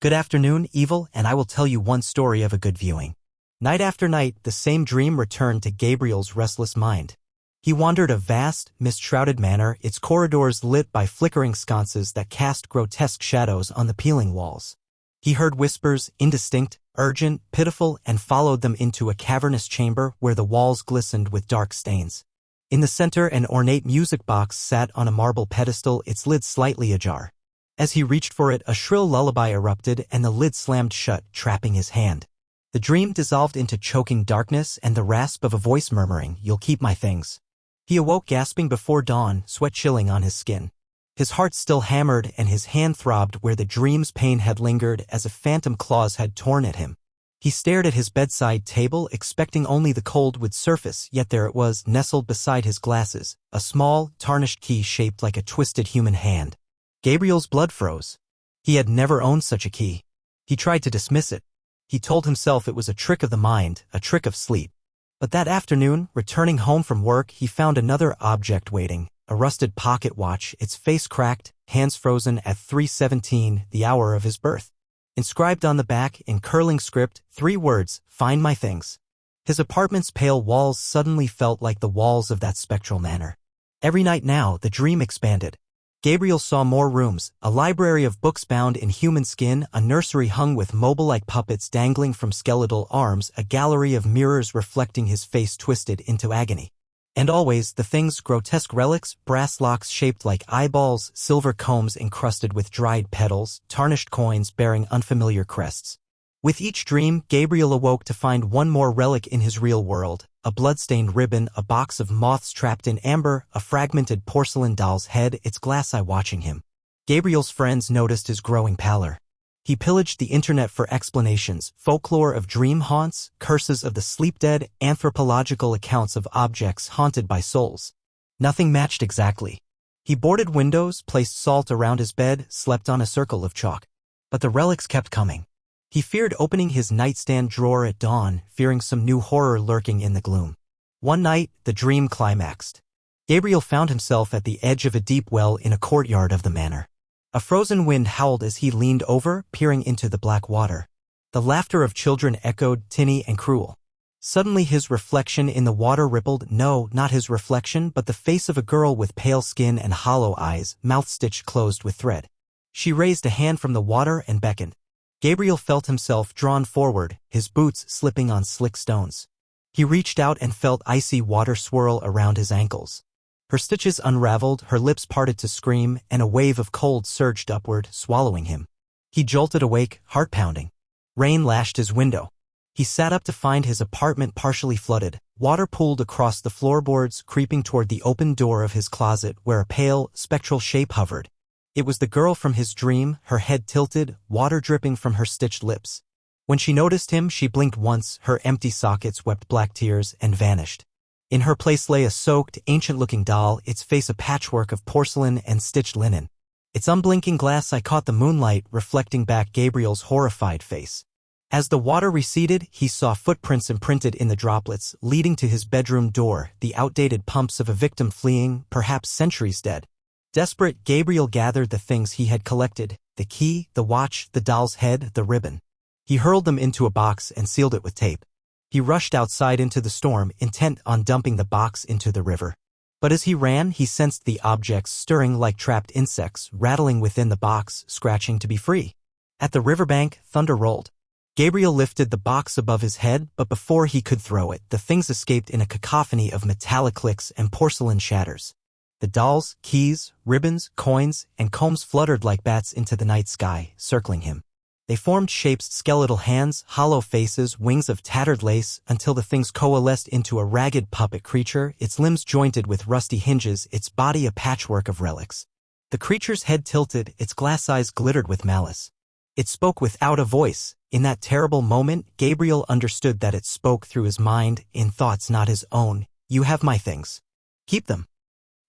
Good afternoon, evil, and I will tell you one story of a good viewing. Night after night, the same dream returned to Gabriel's restless mind. He wandered a vast, mist-shrouded manor, its corridors lit by flickering sconces that cast grotesque shadows on the peeling walls. He heard whispers, indistinct, urgent, pitiful, and followed them into a cavernous chamber where the walls glistened with dark stains. In the center, an ornate music box sat on a marble pedestal, its lid slightly ajar. As he reached for it, a shrill lullaby erupted and the lid slammed shut, trapping his hand. The dream dissolved into choking darkness and the rasp of a voice murmuring, "You'll keep my things." He awoke gasping before dawn, sweat chilling on his skin. His heart still hammered and his hand throbbed where the dream's pain had lingered as if phantom claws had torn at him. He stared at his bedside table, expecting only the cold would surface, yet there it was, nestled beside his glasses, a small, tarnished key shaped like a twisted human hand. Gabriel's blood froze. He had never owned such a key. He tried to dismiss it. He told himself it was a trick of the mind, a trick of sleep. But that afternoon, returning home from work, he found another object waiting, a rusted pocket watch, its face cracked, hands frozen at 3:17, the hour of his birth. Inscribed on the back, in curling script, 3 words, "Find my things." His apartment's pale walls suddenly felt like the walls of that spectral manor. Every night now, the dream expanded. Gabriel saw more rooms, a library of books bound in human skin, a nursery hung with mobile-like puppets dangling from skeletal arms, a gallery of mirrors reflecting his face twisted into agony. And always, the things, grotesque relics, brass locks shaped like eyeballs, silver combs encrusted with dried petals, tarnished coins bearing unfamiliar crests. With each dream, Gabriel awoke to find one more relic in his real world, a blood-stained ribbon, a box of moths trapped in amber, a fragmented porcelain doll's head, its glass eye watching him. Gabriel's friends noticed his growing pallor. He pillaged the internet for explanations, folklore of dream haunts, curses of the sleep-dead, anthropological accounts of objects haunted by souls. Nothing matched exactly. He boarded windows, placed salt around his bed, slept on a circle of chalk. But the relics kept coming. He feared opening his nightstand drawer at dawn, fearing some new horror lurking in the gloom. One night, the dream climaxed. Gabriel found himself at the edge of a deep well in a courtyard of the manor. A frozen wind howled as he leaned over, peering into the black water. The laughter of children echoed, tinny and cruel. Suddenly his reflection in the water rippled, no, not his reflection, but the face of a girl with pale skin and hollow eyes, mouth stitched closed with thread. She raised a hand from the water and beckoned. Gabriel felt himself drawn forward, his boots slipping on slick stones. He reached out and felt icy water swirl around his ankles. Her stitches unraveled, her lips parted to scream, and a wave of cold surged upward, swallowing him. He jolted awake, heart pounding. Rain lashed his window. He sat up to find his apartment partially flooded. Water pooled across the floorboards, creeping toward the open door of his closet where a pale, spectral shape hovered. It was the girl from his dream, her head tilted, water dripping from her stitched lips. When she noticed him, she blinked once, her empty sockets wept black tears, and vanished. In her place lay a soaked, ancient-looking doll, its face a patchwork of porcelain and stitched linen. Its unblinking glass eye caught the moonlight, reflecting back Gabriel's horrified face. As the water receded, he saw footprints imprinted in the droplets, leading to his bedroom door, the outdated pumps of a victim fleeing, perhaps centuries dead. Desperate, Gabriel gathered the things he had collected, the key, the watch, the doll's head, the ribbon. He hurled them into a box and sealed it with tape. He rushed outside into the storm, intent on dumping the box into the river. But as he ran, he sensed the objects stirring like trapped insects, rattling within the box, scratching to be free. At the riverbank, thunder rolled. Gabriel lifted the box above his head, but before he could throw it, the things escaped in a cacophony of metallic clicks and porcelain shatters. The dolls, keys, ribbons, coins, and combs fluttered like bats into the night sky, circling him. They formed shapes, skeletal hands, hollow faces, wings of tattered lace, until the things coalesced into a ragged puppet creature, its limbs jointed with rusty hinges, its body a patchwork of relics. The creature's head tilted, its glass eyes glittered with malice. It spoke without a voice. In that terrible moment, Gabriel understood that it spoke through his mind, in thoughts not his own. "You have my things. Keep them."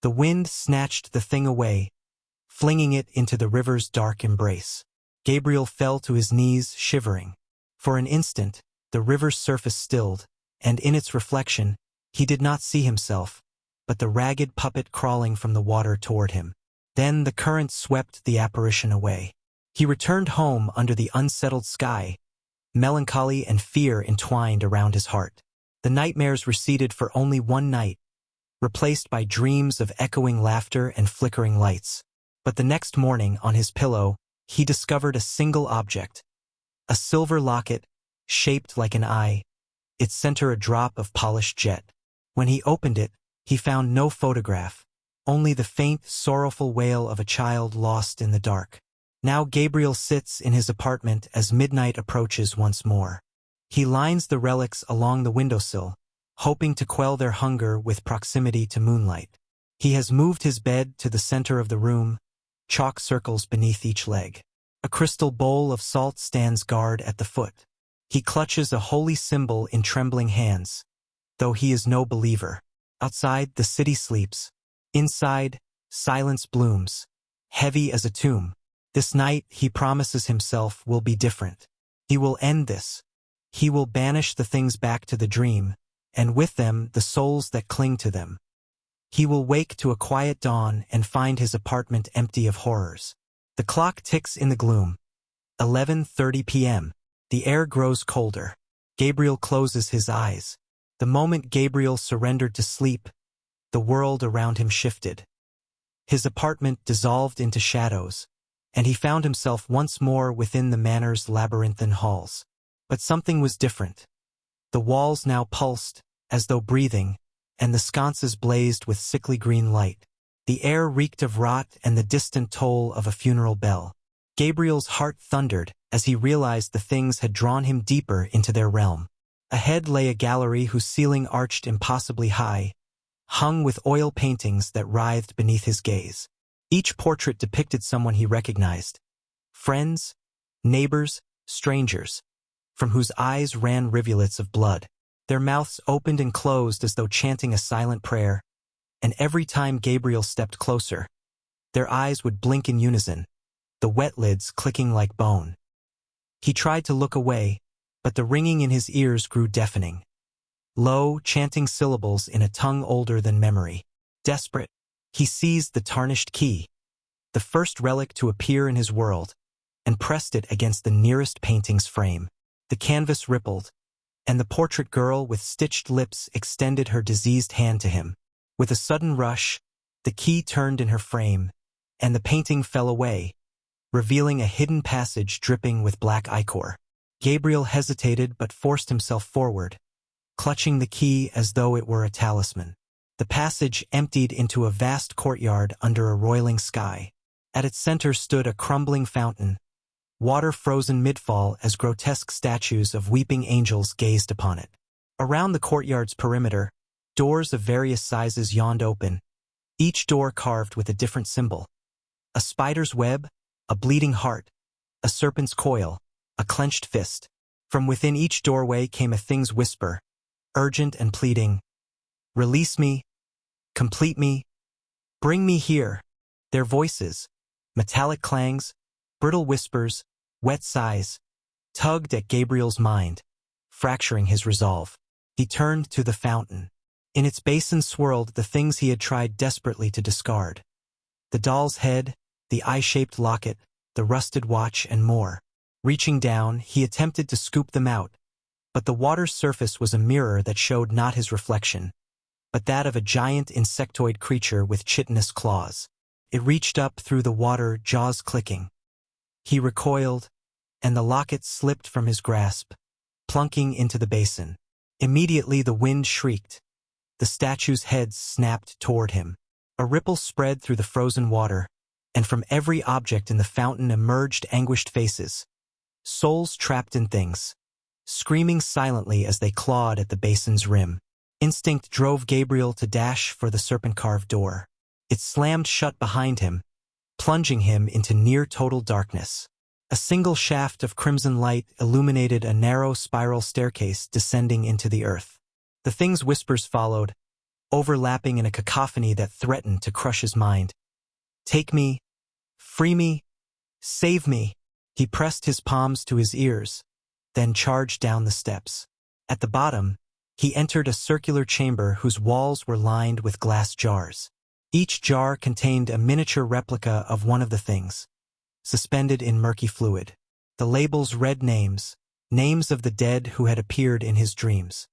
The wind snatched the thing away, flinging it into the river's dark embrace. Gabriel fell to his knees, shivering. For an instant, the river's surface stilled, and in its reflection, he did not see himself, but the ragged puppet crawling from the water toward him. Then the current swept the apparition away. He returned home under the unsettled sky, melancholy and fear entwined around his heart. The nightmares receded for only one night, replaced by dreams of echoing laughter and flickering lights. But the next morning, on his pillow, he discovered a single object, a silver locket, shaped like an eye, its center a drop of polished jet. When he opened it, he found no photograph, only the faint, sorrowful wail of a child lost in the dark. Now Gabriel sits in his apartment as midnight approaches once more. He lines the relics along the windowsill, hoping to quell their hunger with proximity to moonlight. He has moved his bed to the center of the room, chalk circles beneath each leg. A crystal bowl of salt stands guard at the foot. He clutches a holy symbol in trembling hands, though he is no believer. Outside, the city sleeps. Inside, silence blooms, heavy as a tomb. This night, he promises himself, will be different. He will end this. He will banish the things back to the dream, and with them the souls that cling to them. He will wake to a quiet dawn and find his apartment empty of horrors. The clock ticks in the gloom. 11:30 p.m. The air grows colder. Gabriel closes his eyes. The moment Gabriel surrendered to sleep, the world around him shifted. His apartment dissolved into shadows, and he found himself once more within the manor's labyrinthine halls. But something was different. The walls now pulsed, as though breathing, and the sconces blazed with sickly green light. The air reeked of rot and the distant toll of a funeral bell. Gabriel's heart thundered as he realized the things had drawn him deeper into their realm. Ahead lay a gallery whose ceiling arched impossibly high, hung with oil paintings that writhed beneath his gaze. Each portrait depicted someone he recognized. Friends, neighbors, strangers, from whose eyes ran rivulets of blood. Their mouths opened and closed as though chanting a silent prayer, and every time Gabriel stepped closer, their eyes would blink in unison, the wet lids clicking like bone. He tried to look away, but the ringing in his ears grew deafening. Low, chanting syllables in a tongue older than memory. Desperate, he seized the tarnished key, the first relic to appear in his world, and pressed it against the nearest painting's frame. The canvas rippled, and the portrait girl with stitched lips extended her diseased hand to him. With a sudden rush, the key turned in her frame, and the painting fell away, revealing a hidden passage dripping with black ichor. Gabriel hesitated but forced himself forward, clutching the key as though it were a talisman. The passage emptied into a vast courtyard under a roiling sky. At its center stood a crumbling fountain, water frozen mid-fall as grotesque statues of weeping angels gazed upon it. Around the courtyard's perimeter, doors of various sizes yawned open, each door carved with a different symbol. A spider's web, a bleeding heart, a serpent's coil, a clenched fist. From within each doorway came a thing's whisper, urgent and pleading. Release me, complete me, bring me here. Their voices, metallic clangs, brittle whispers, wet sighs, tugged at Gabriel's mind, fracturing his resolve. He turned to the fountain. In its basin swirled the things he had tried desperately to discard. The doll's head, the eye-shaped locket, the rusted watch, and more. Reaching down, he attempted to scoop them out, but the water's surface was a mirror that showed not his reflection, but that of a giant insectoid creature with chitinous claws. It reached up through the water, jaws clicking. He recoiled, and the locket slipped from his grasp, plunking into the basin. Immediately the wind shrieked. The statue's heads snapped toward him. A ripple spread through the frozen water, and from every object in the fountain emerged anguished faces, souls trapped in things, screaming silently as they clawed at the basin's rim. Instinct drove Gabriel to dash for the serpent-carved door. It slammed shut behind him, plunging him into near-total darkness. A single shaft of crimson light illuminated a narrow spiral staircase descending into the earth. The thing's whispers followed, overlapping in a cacophony that threatened to crush his mind. Take me, free me, save me. He pressed his palms to his ears, then charged down the steps. At the bottom, he entered a circular chamber whose walls were lined with glass jars. Each jar contained a miniature replica of one of the things, suspended in murky fluid. The labels read names of the dead who had appeared in his dreams.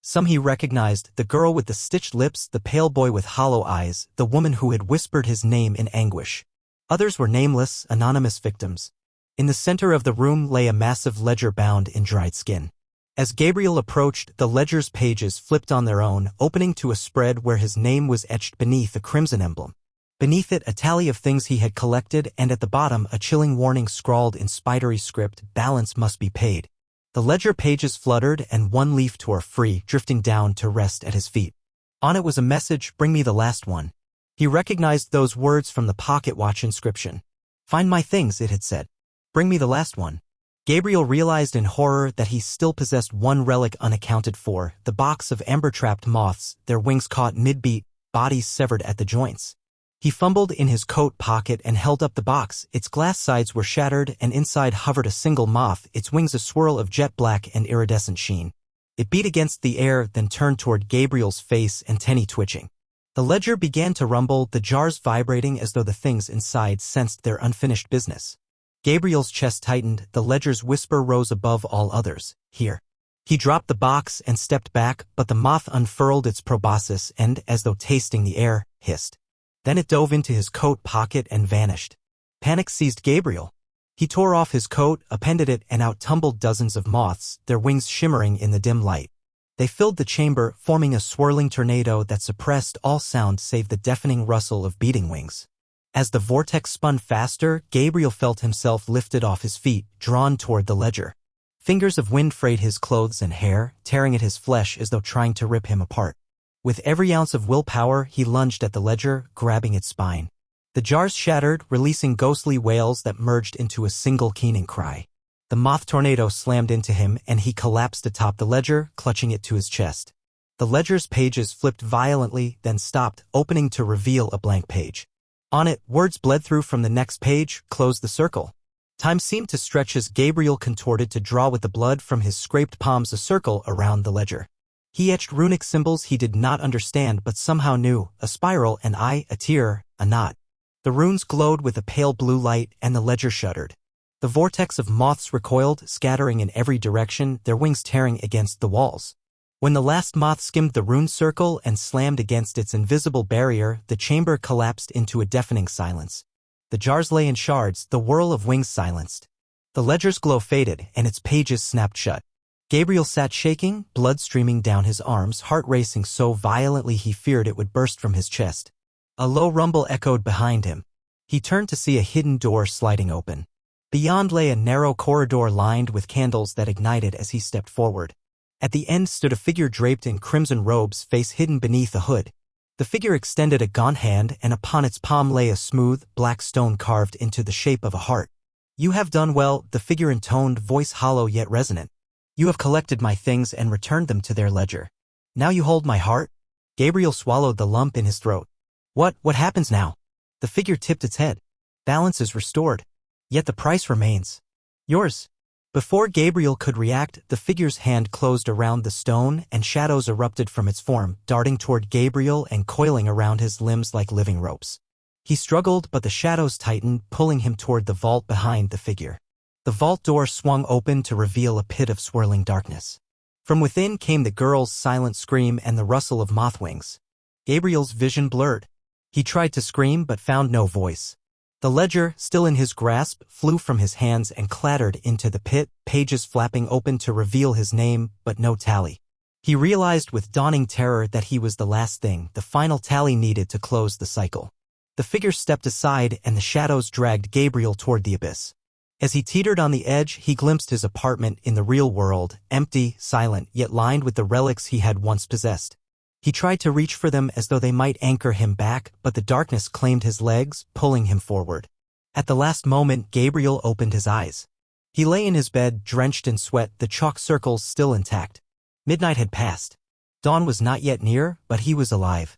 Some he recognized, the girl with the stitched lips, the pale boy with hollow eyes, the woman who had whispered his name in anguish. Others were nameless, anonymous victims. In the center of the room lay a massive ledger bound in dried skin. As Gabriel approached, the ledger's pages flipped on their own, opening to a spread where his name was etched beneath a crimson emblem. Beneath it, a tally of things he had collected, and at the bottom, a chilling warning scrawled in spidery script, "Balance must be paid." The ledger pages fluttered, and one leaf tore free, drifting down to rest at his feet. On it was a message, "Bring me the last one." He recognized those words from the pocket watch inscription. "Find my things," it had said. "Bring me the last one." Gabriel realized in horror that he still possessed one relic unaccounted for, the box of amber-trapped moths, their wings caught mid-beat, bodies severed at the joints. He fumbled in his coat pocket and held up the box. Its glass sides were shattered, and inside hovered a single moth, its wings a swirl of jet black and iridescent sheen. It beat against the air, then turned toward Gabriel's face, antennae twitching. The ledger began to rumble, the jars vibrating as though the things inside sensed their unfinished business. Gabriel's chest tightened, the ledger's whisper rose above all others. "Here." He dropped the box and stepped back, but the moth unfurled its proboscis and, as though tasting the air, hissed. Then it dove into his coat pocket and vanished. Panic seized Gabriel. He tore off his coat, appended it, and out tumbled dozens of moths, their wings shimmering in the dim light. They filled the chamber, forming a swirling tornado that suppressed all sound save the deafening rustle of beating wings. As the vortex spun faster, Gabriel felt himself lifted off his feet, drawn toward the ledger. Fingers of wind frayed his clothes and hair, tearing at his flesh as though trying to rip him apart. With every ounce of willpower, he lunged at the ledger, grabbing its spine. The jars shattered, releasing ghostly wails that merged into a single keening cry. The moth tornado slammed into him, and he collapsed atop the ledger, clutching it to his chest. The ledger's pages flipped violently, then stopped, opening to reveal a blank page. On it, words bled through from the next page, "Close the circle." Time seemed to stretch as Gabriel contorted to draw with the blood from his scraped palms a circle around the ledger. He etched runic symbols he did not understand but somehow knew, a spiral, an eye, a tear, a knot. The runes glowed with a pale blue light, and the ledger shuddered. The vortex of moths recoiled, scattering in every direction, their wings tearing against the walls. When the last moth skimmed the rune circle and slammed against its invisible barrier, the chamber collapsed into a deafening silence. The jars lay in shards, the whirl of wings silenced. The ledger's glow faded, and its pages snapped shut. Gabriel sat shaking, blood streaming down his arms, heart racing so violently he feared it would burst from his chest. A low rumble echoed behind him. He turned to see a hidden door sliding open. Beyond lay a narrow corridor lined with candles that ignited as he stepped forward. At the end stood a figure draped in crimson robes, face hidden beneath a hood. The figure extended a gaunt hand, and upon its palm lay a smooth, black stone carved into the shape of a heart. "You have done well," the figure intoned, voice hollow yet resonant. "You have collected my things and returned them to their ledger. Now you hold my heart?" Gabriel swallowed the lump in his throat. What happens now?" The figure tipped its head. "Balance is restored. Yet the price remains. Yours." Before Gabriel could react, the figure's hand closed around the stone, and shadows erupted from its form, darting toward Gabriel and coiling around his limbs like living ropes. He struggled, but the shadows tightened, pulling him toward the vault behind the figure. The vault door swung open to reveal a pit of swirling darkness. From within came the girl's silent scream and the rustle of moth wings. Gabriel's vision blurred. He tried to scream but found no voice. The ledger, still in his grasp, flew from his hands and clattered into the pit, pages flapping open to reveal his name, but no tally. He realized with dawning terror that he was the last thing, the final tally needed to close the cycle. The figure stepped aside, and the shadows dragged Gabriel toward the abyss. As he teetered on the edge, he glimpsed his apartment in the real world, empty, silent, yet lined with the relics he had once possessed. He tried to reach for them as though they might anchor him back, but the darkness claimed his legs, pulling him forward. At the last moment, Gabriel opened his eyes. He lay in his bed, drenched in sweat, the chalk circles still intact. Midnight had passed. Dawn was not yet near, but he was alive.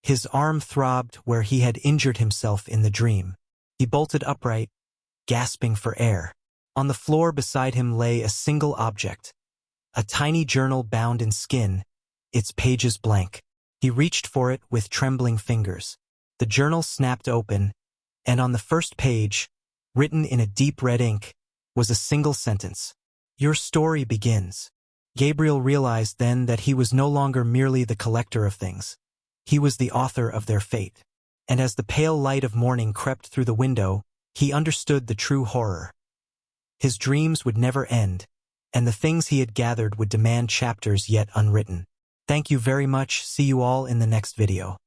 His arm throbbed where he had injured himself in the dream. He bolted upright, gasping for air. On the floor beside him lay a single object. A tiny journal bound in skin, its pages blank. He reached for it with trembling fingers. The journal snapped open, and on the first page, written in a deep red ink, was a single sentence. Your story begins. Gabriel realized then that he was no longer merely the collector of things. He was the author of their fate. And as the pale light of morning crept through the window, he understood the true horror. His dreams would never end, and the things he had gathered would demand chapters yet unwritten. Thank you very much. See you all in the next video.